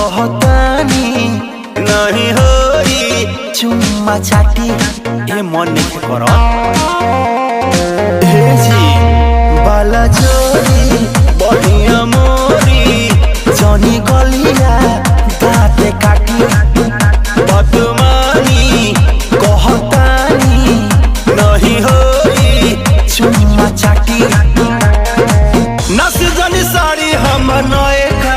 कहतानी नहीं होई चुम्मा चाटी ए मन नहीं करो हे जी बाला जोरी बढ़िया मोरी जनी गलिया दाँते काटी बदमानी कहतानी नहीं होई चुम्मा चाटी नसी जनी साड़ी हम नएगा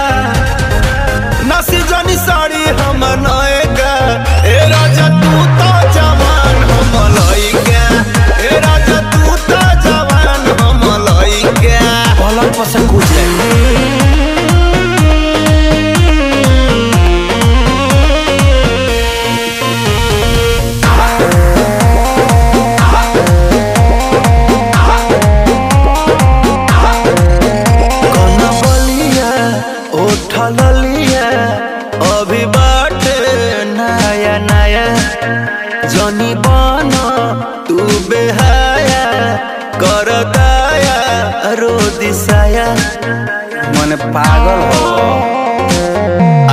नसी जनी साड़ी हम नएगा ए राजा तू तो जवान हम लइका ए राजा तू तो जवान हम लइका पलंग पर से कूद लिया अभी बाटे नया नया जनी बना तू बेहाया कर दाया रो दिसाया मन पागल हो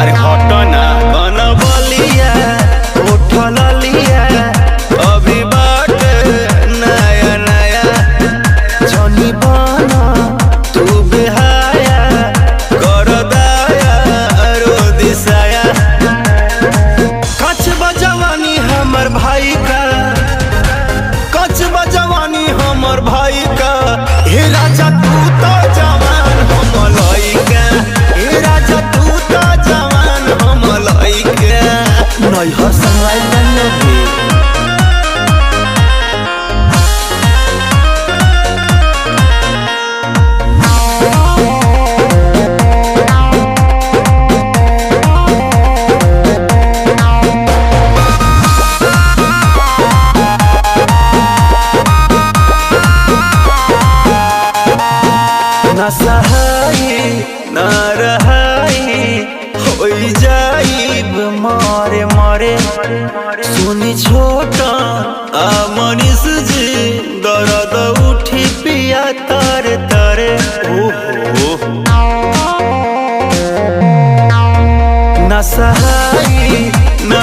अरे हटो ना कन बलिया उठल लिया अभी बाटे नया नया जनी बना तू बेहाया हमर भाई का कचबा जवानी हमर भाई का हे राजा तू तो जवान हम लइका हे राजा तू तो जवान हम लइका नहीं हो संगाई नहीं ना सहाई ना रहाई हो जाइब मारे मारे सुनी छोटा आ मनीष जी दर्द उठी पिया तारे तारे ओहो ना सहाई ना